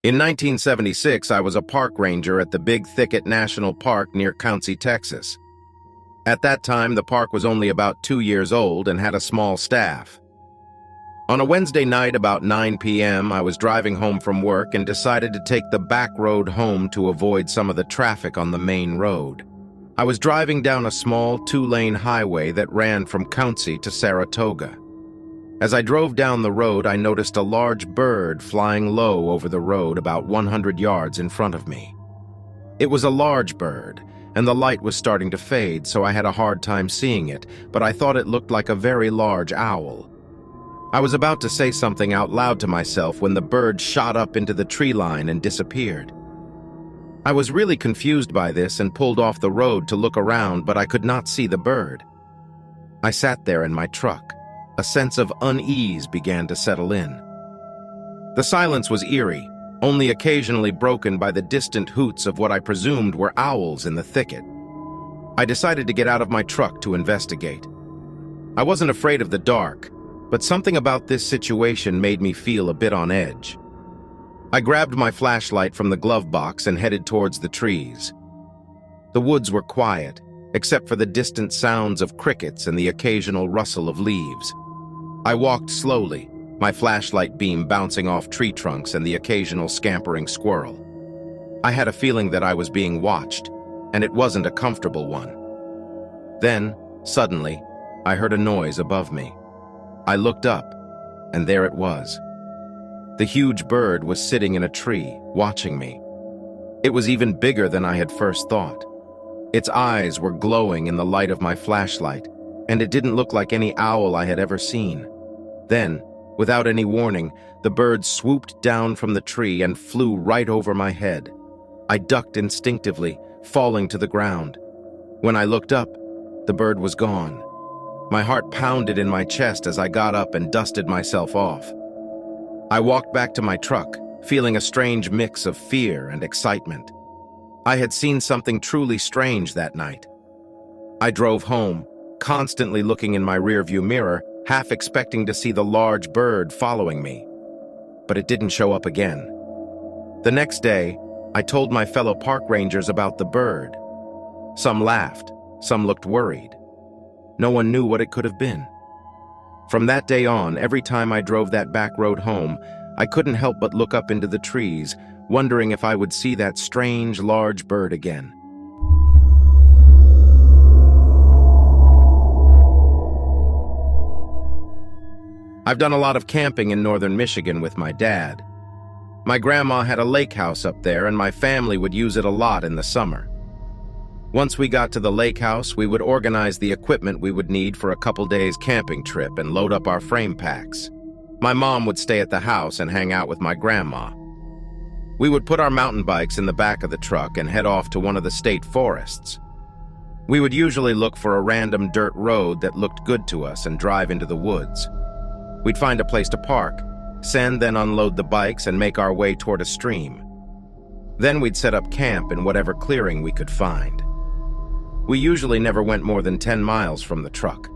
In 1976, I was a park ranger at the Big Thicket National Park near Councy, Texas. At that time, the park was only about 2 years old and had a small staff. On a Wednesday night about 9 p.m., I was driving home from work and decided to take the back road home to avoid some of the traffic on the main road. I was driving down a small 2-lane highway that ran from Councy to Saratoga. As I drove down the road, I noticed a large bird flying low over the road about 100 yards in front of me. It was a large bird, and the light was starting to fade, so I had a hard time seeing it, but I thought it looked like a very large owl. I was about to say something out loud to myself when the bird shot up into the tree line and disappeared. I was really confused by this and pulled off the road to look around, but I could not see the bird. I sat there in my truck. A sense of unease began to settle in. The silence was eerie, only occasionally broken by the distant hoots of what I presumed were owls in the thicket. I decided to get out of my truck to investigate. I wasn't afraid of the dark, but something about this situation made me feel a bit on edge. I grabbed my flashlight from the glove box and headed towards the trees. The woods were quiet, except for the distant sounds of crickets and the occasional rustle of leaves. I walked slowly, my flashlight beam bouncing off tree trunks and the occasional scampering squirrel. I had a feeling that I was being watched, and it wasn't a comfortable one. Then, suddenly, I heard a noise above me. I looked up, and there it was. The huge bird was sitting in a tree, watching me. It was even bigger than I had first thought. Its eyes were glowing in the light of my flashlight, and it didn't look like any owl I had ever seen. Then, without any warning, the bird swooped down from the tree and flew right over my head. I ducked instinctively, falling to the ground. When I looked up, the bird was gone. My heart pounded in my chest as I got up and dusted myself off. I walked back to my truck, feeling a strange mix of fear and excitement. I had seen something truly strange that night. I drove home, constantly looking in my rearview mirror, half expecting to see the large bird following me. But it didn't show up again. The next day, I told my fellow park rangers about the bird. Some laughed, some looked worried. No one knew what it could have been. From that day on, every time I drove that back road home, I couldn't help but look up into the trees, wondering if I would see that strange, large bird again. I've done a lot of camping in northern Michigan with my dad. My grandma had a lake house up there, and my family would use it a lot in the summer. Once we got to the lake house, we would organize the equipment we would need for a couple days camping trip and load up our frame packs. My mom would stay at the house and hang out with my grandma. We would put our mountain bikes in the back of the truck and head off to one of the state forests. We would usually look for a random dirt road that looked good to us and drive into the woods. We'd find a place to park, send then unload the bikes and make our way toward a stream. Then we'd set up camp in whatever clearing we could find. We usually never went more than 10 miles from the truck.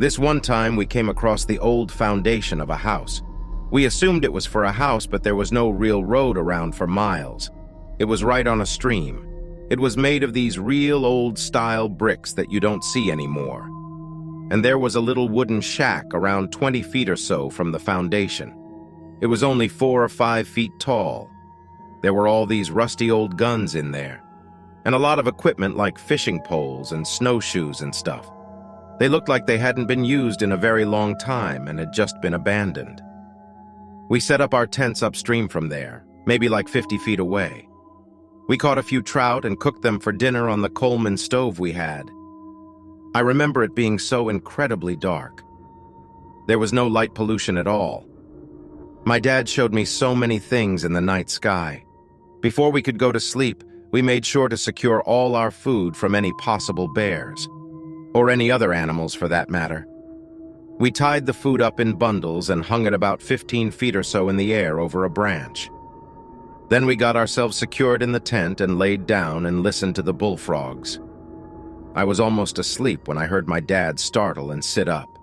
This one time we came across the old foundation of a house. We assumed it was for a house, but there was no real road around for miles. It was right on a stream. It was made of these real old-style bricks that you don't see anymore. And there was a little wooden shack around 20 feet or so from the foundation. It was only 4 or 5 feet tall. There were all these rusty old guns in there, and a lot of equipment like fishing poles and snowshoes and stuff. They looked like they hadn't been used in a very long time and had just been abandoned. We set up our tents upstream from there, maybe like 50 feet away. We caught a few trout and cooked them for dinner on the Coleman stove we had. I remember it being so incredibly dark. There was no light pollution at all. My dad showed me so many things in the night sky. Before we could go to sleep, we made sure to secure all our food from any possible bears, or any other animals for that matter. We tied the food up in bundles and hung it about 15 feet or so in the air over a branch. Then we got ourselves secured in the tent and laid down and listened to the bullfrogs. I was almost asleep when I heard my dad startle and sit up.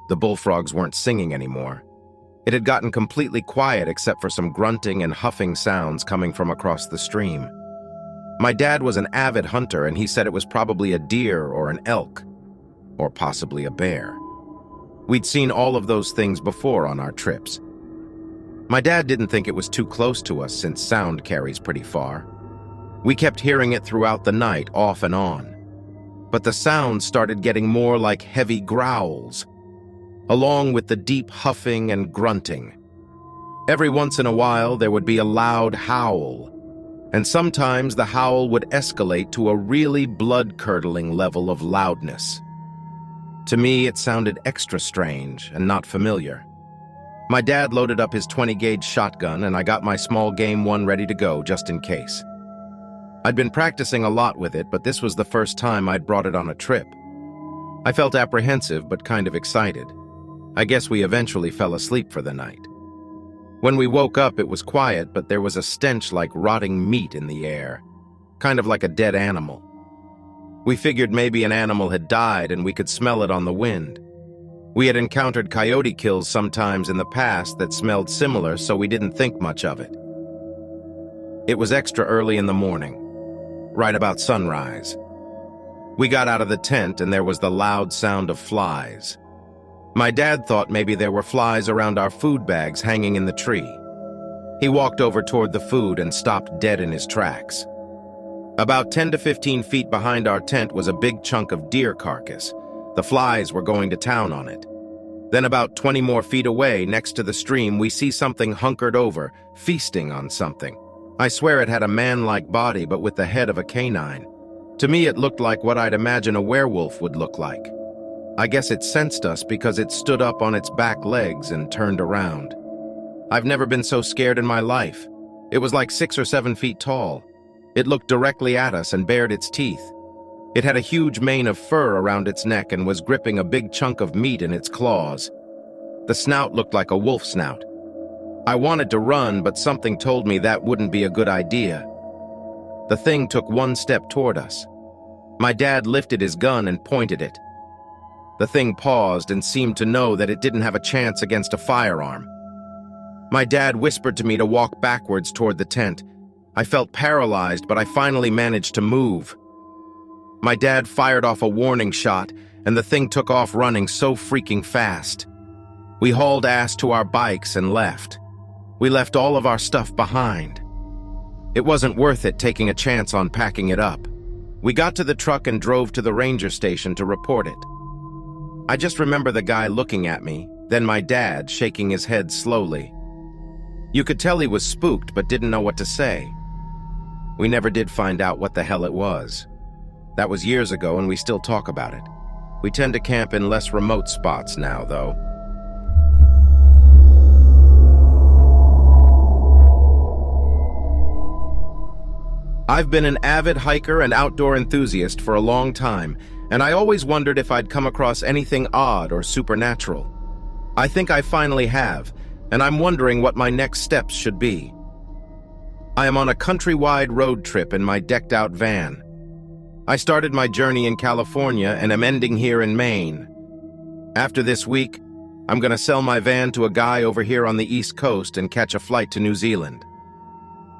The bullfrogs weren't singing anymore. It had gotten completely quiet except for some grunting and huffing sounds coming from across the stream. My dad was an avid hunter, and he said it was probably a deer or an elk, or possibly a bear. We'd seen all of those things before on our trips. My dad didn't think it was too close to us since sound carries pretty far. We kept hearing it throughout the night, off and on. But the sound started getting more like heavy growls, along with the deep huffing and grunting. Every once in a while, there would be a loud howl, and sometimes the howl would escalate to a really blood-curdling level of loudness. To me, it sounded extra strange and not familiar. My dad loaded up his 20-gauge shotgun, and I got my small game one ready to go just in case. I'd been practicing a lot with it, but this was the first time I'd brought it on a trip. I felt apprehensive but kind of excited. I guess we eventually fell asleep for the night. When we woke up, it was quiet, but there was a stench like rotting meat in the air, kind of like a dead animal. We figured maybe an animal had died and we could smell it on the wind. We had encountered coyote kills sometimes in the past that smelled similar, so we didn't think much of it. It was extra early in the morning, right about sunrise. We got out of the tent and there was the loud sound of flies. My dad thought maybe there were flies around our food bags hanging in the tree. He walked over toward the food and stopped dead in his tracks. About 10 to 15 feet behind our tent was a big chunk of deer carcass. The flies were going to town on it. Then about 20 more feet away, next to the stream, we see something hunkered over, feasting on something. I swear it had a man-like body, but with the head of a canine. To me, it looked like what I'd imagine a werewolf would look like. I guess it sensed us because it stood up on its back legs and turned around. I've never been so scared in my life. It was like 6 or 7 feet tall. It looked directly at us and bared its teeth. It had a huge mane of fur around its neck and was gripping a big chunk of meat in its claws. The snout looked like a wolf snout. I wanted to run, but something told me that wouldn't be a good idea. The thing took one step toward us. My dad lifted his gun and pointed it. The thing paused and seemed to know that it didn't have a chance against a firearm. My dad whispered to me to walk backwards toward the tent. I felt paralyzed, but I finally managed to move. My dad fired off a warning shot, and the thing took off running so freaking fast. We hauled ass to our bikes and left. We left all of our stuff behind. It wasn't worth it taking a chance on packing it up. We got to the truck and drove to the ranger station to report it. I just remember the guy looking at me, then my dad shaking his head slowly. You could tell he was spooked but didn't know what to say. We never did find out what the hell it was. That was years ago and we still talk about it. We tend to camp in less remote spots now, though. I've been an avid hiker and outdoor enthusiast for a long time, and I always wondered if I'd come across anything odd or supernatural. I think I finally have, and I'm wondering what my next steps should be. I am on a countrywide road trip in my decked-out van. I started my journey in California and am ending here in Maine. After this week, I'm going to sell my van to a guy over here on the East Coast and catch a flight to New Zealand.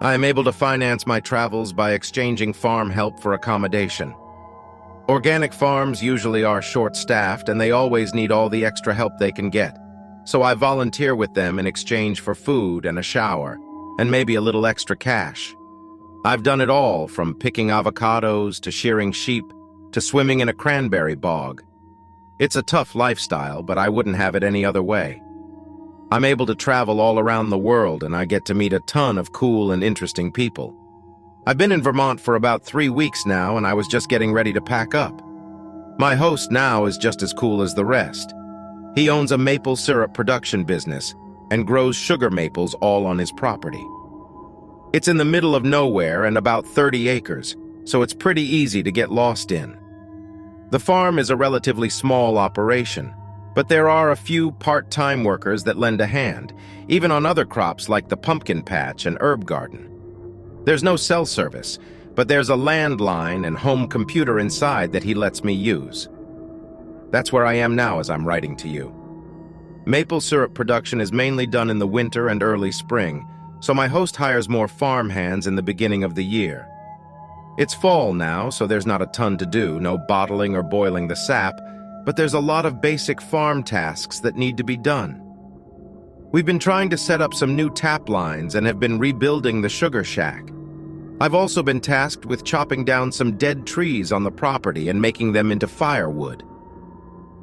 I am able to finance my travels by exchanging farm help for accommodation. Organic farms usually are short-staffed and they always need all the extra help they can get, so I volunteer with them in exchange for food and a shower, and maybe a little extra cash. I've done it all, from picking avocados to shearing sheep to swimming in a cranberry bog. It's a tough lifestyle, but I wouldn't have it any other way. I'm able to travel all around the world and I get to meet a ton of cool and interesting people. I've been in Vermont for about 3 weeks now and I was just getting ready to pack up. My host now is just as cool as the rest. He owns a maple syrup production business and grows sugar maples all on his property. It's in the middle of nowhere and about 30 acres, so it's pretty easy to get lost in. The farm is a relatively small operation, but there are a few part-time workers that lend a hand, even on other crops like the pumpkin patch and herb garden. There's no cell service, but there's a landline and home computer inside that he lets me use. That's where I am now as I'm writing to you. Maple syrup production is mainly done in the winter and early spring, so my host hires more farm hands in the beginning of the year. It's fall now, so there's not a ton to do, no bottling or boiling the sap, but there's a lot of basic farm tasks that need to be done. We've been trying to set up some new tap lines and have been rebuilding the sugar shack. I've also been tasked with chopping down some dead trees on the property and making them into firewood.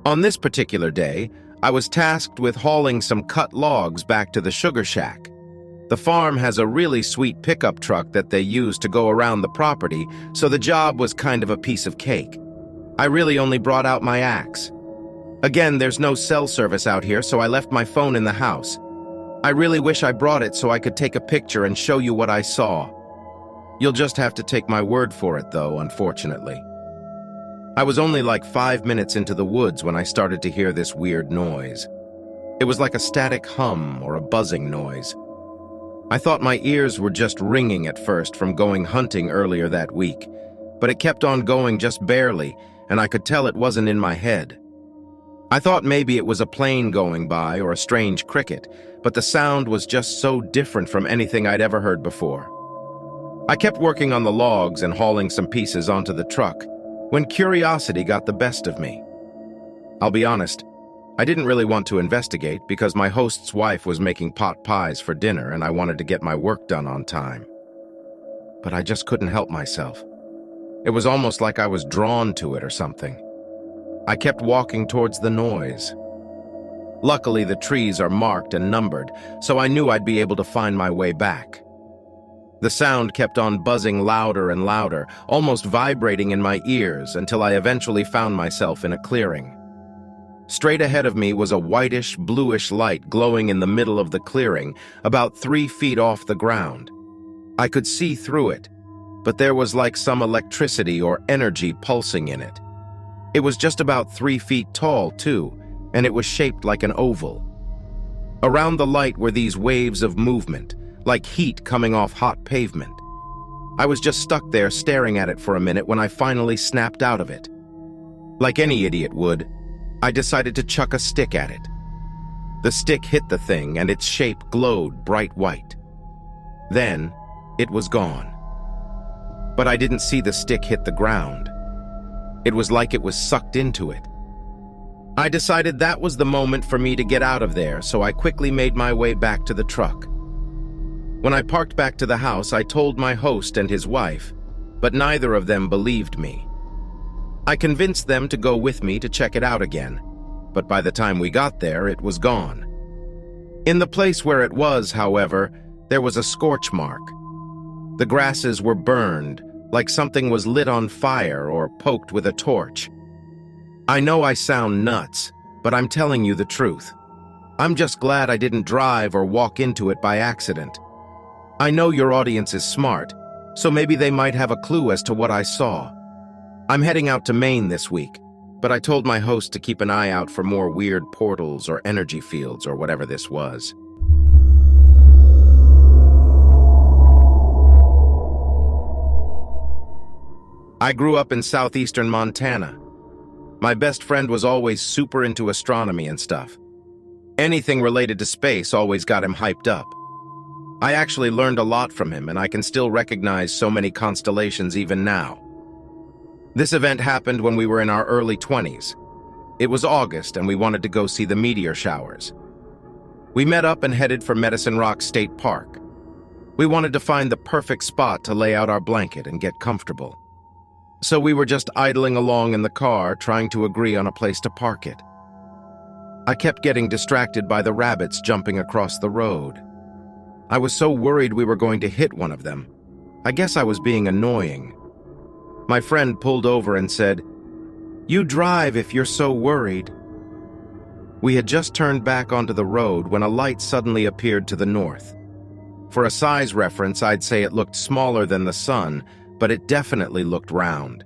On this particular day, I was tasked with hauling some cut logs back to the sugar shack. The farm has a really sweet pickup truck that they use to go around the property, so the job was kind of a piece of cake. I really only brought out my axe. Again, there's no cell service out here, so I left my phone in the house. I really wish I brought it so I could take a picture and show you what I saw. You'll just have to take my word for it, though, unfortunately. I was only like 5 minutes into the woods when I started to hear this weird noise. It was like a static hum or a buzzing noise. I thought my ears were just ringing at first from going hunting earlier that week, but it kept on going just barely, and I could tell it wasn't in my head. I thought maybe it was a plane going by or a strange cricket, but the sound was just so different from anything I'd ever heard before. I kept working on the logs and hauling some pieces onto the truck when curiosity got the best of me. I'll be honest, I didn't really want to investigate because my host's wife was making pot pies for dinner and I wanted to get my work done on time. But I just couldn't help myself. It was almost like I was drawn to it or something. I kept walking towards the noise. Luckily, the trees are marked and numbered, so I knew I'd be able to find my way back. The sound kept on buzzing louder and louder, almost vibrating in my ears until I eventually found myself in a clearing. Straight ahead of me was a whitish, bluish light glowing in the middle of the clearing, about 3 feet off the ground. I could see through it, but there was like some electricity or energy pulsing in it. It was just about 3 feet tall, too, and it was shaped like an oval. Around the light were these waves of movement, like heat coming off hot pavement. I was just stuck there staring at it for a minute when I finally snapped out of it. Like any idiot would, I decided to chuck a stick at it. The stick hit the thing and its shape glowed bright white. Then, it was gone. But I didn't see the stick hit the ground. It was like it was sucked into it. I decided that was the moment for me to get out of there, so I quickly made my way back to the truck. When I parked back to the house, I told my host and his wife, but neither of them believed me. I convinced them to go with me to check it out again, but by the time we got there, it was gone. In the place where it was, however, there was a scorch mark. The grasses were burned, like something was lit on fire or poked with a torch. I know I sound nuts, but I'm telling you the truth. I'm just glad I didn't drive or walk into it by accident. I know your audience is smart, so maybe they might have a clue as to what I saw. I'm heading out to Maine this week, but I told my host to keep an eye out for more weird portals or energy fields or whatever this was. I grew up in southeastern Montana. My best friend was always super into astronomy and stuff. Anything related to space always got him hyped up. I actually learned a lot from him, and I can still recognize so many constellations even now. This event happened when we were in our early 20s. It was August, and we wanted to go see the meteor showers. We met up and headed for Medicine Rock State Park. We wanted to find the perfect spot to lay out our blanket and get comfortable. So we were just idling along in the car, trying to agree on a place to park it. I kept getting distracted by the rabbits jumping across the road. I was so worried we were going to hit one of them. I guess I was being annoying. My friend pulled over and said, "You drive if you're so worried." We had just turned back onto the road when a light suddenly appeared to the north. For a size reference, I'd say it looked smaller than the sun, but it definitely looked round.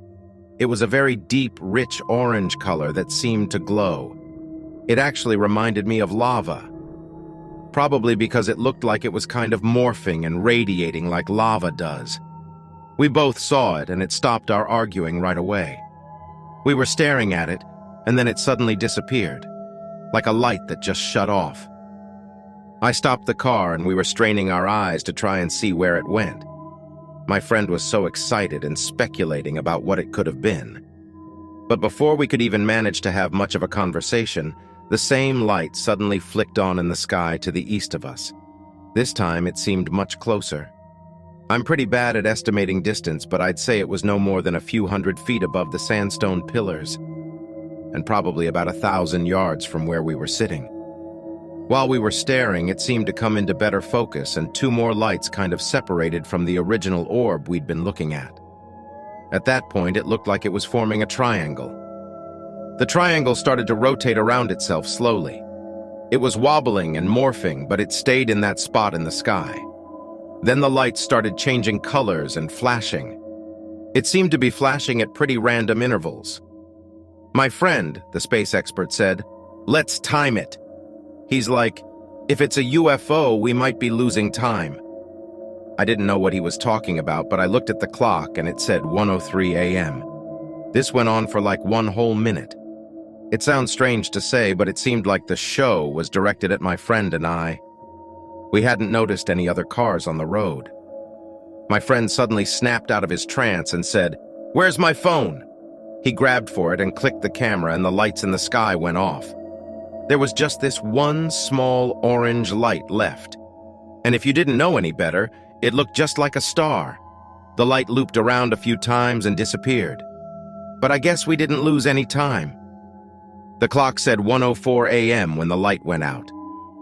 It was a very deep, rich orange color that seemed to glow. It actually reminded me of lava. Probably because it looked like it was kind of morphing and radiating like lava does. We both saw it, and it stopped our arguing right away. We were staring at it, and then it suddenly disappeared. like a light that just shut off. I stopped the car and we were straining our eyes to try and see where it went. My friend was so excited and speculating about what it could have been. But before we could even manage to have much of a conversation, the same light suddenly flicked on in the sky to the east of us. This time it seemed much closer. I'm pretty bad at estimating distance, but I'd say it was no more than a few hundred feet above the sandstone pillars, and probably about 1,000 yards from where we were sitting. While we were staring, it seemed to come into better focus, and two more lights kind of separated from the original orb we'd been looking at. At that point, it looked like it was forming a triangle. The triangle started to rotate around itself slowly. It was wobbling and morphing, but it stayed in that spot in the sky. Then the lights started changing colors and flashing. It seemed to be flashing at pretty random intervals. My friend, the space expert, said, "Let's time it." He's like, "If it's a UFO, we might be losing time." I didn't know what he was talking about, but I looked at the clock and it said 1:03 a.m. This went on for like one whole minute. It sounds strange to say, but it seemed like the show was directed at my friend and I. We hadn't noticed any other cars on the road. My friend suddenly snapped out of his trance and said, "Where's my phone?" He grabbed for it and clicked the camera, and the lights in the sky went off. There was just this one small orange light left. And if you didn't know any better, it looked just like a star. The light looped around a few times and disappeared. But I guess we didn't lose any time. The clock said 1:04 a.m. when the light went out.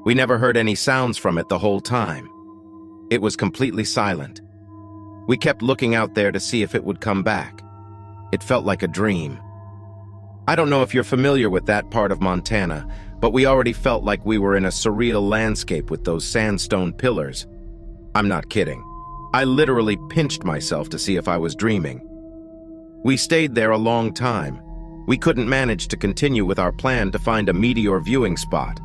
We never heard any sounds from it the whole time. It was completely silent. We kept looking out there to see if it would come back. It felt like a dream. I don't know if you're familiar with that part of Montana, but we already felt like we were in a surreal landscape with those sandstone pillars. I'm not kidding. I literally pinched myself to see if I was dreaming. We stayed there a long time. We couldn't manage to continue with our plan to find a meteor viewing spot.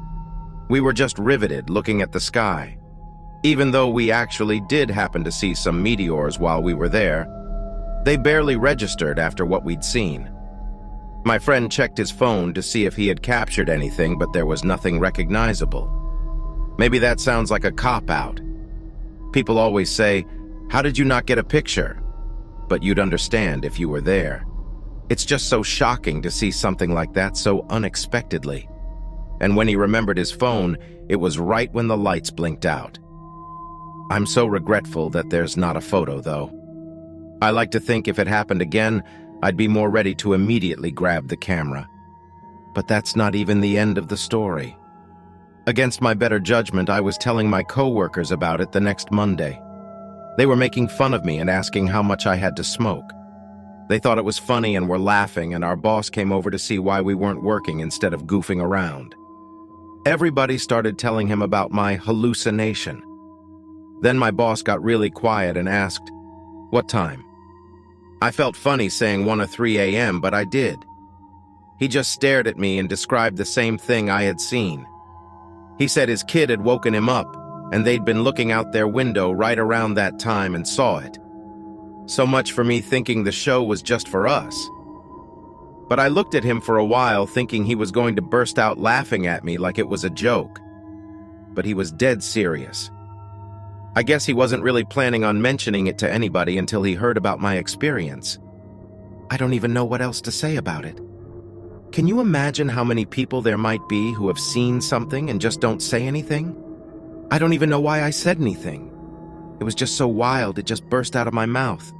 We were just riveted looking at the sky. Even though we actually did happen to see some meteors while we were there, they barely registered after what we'd seen. My friend checked his phone to see if he had captured anything, but there was nothing recognizable. Maybe that sounds like a cop-out. People always say, "How did you not get a picture?" But you'd understand if you were there. It's just so shocking to see something like that so unexpectedly. And when he remembered his phone, it was right when the lights blinked out. I'm so regretful that there's not a photo, though. I like to think if it happened again, I'd be more ready to immediately grab the camera. But that's not even the end of the story. Against my better judgment, I was telling my coworkers about it the next Monday. They were making fun of me and asking how much I had to smoke. They thought it was funny and were laughing, and our boss came over to see why we weren't working instead of goofing around. Everybody started telling him about my hallucination. Then my boss got really quiet and asked, "What time?" I felt funny saying 1:03 a.m., but I did. He just stared at me and described the same thing I had seen. He said his kid had woken him up, and they'd been looking out their window right around that time and saw it. So much for me thinking the show was just for us. But I looked at him for a while, thinking he was going to burst out laughing at me like it was a joke. But he was dead serious. I guess he wasn't really planning on mentioning it to anybody until he heard about my experience. I don't even know what else to say about it. Can you imagine how many people there might be who have seen something and just don't say anything? I don't even know why I said anything. It was just so wild, it just burst out of my mouth.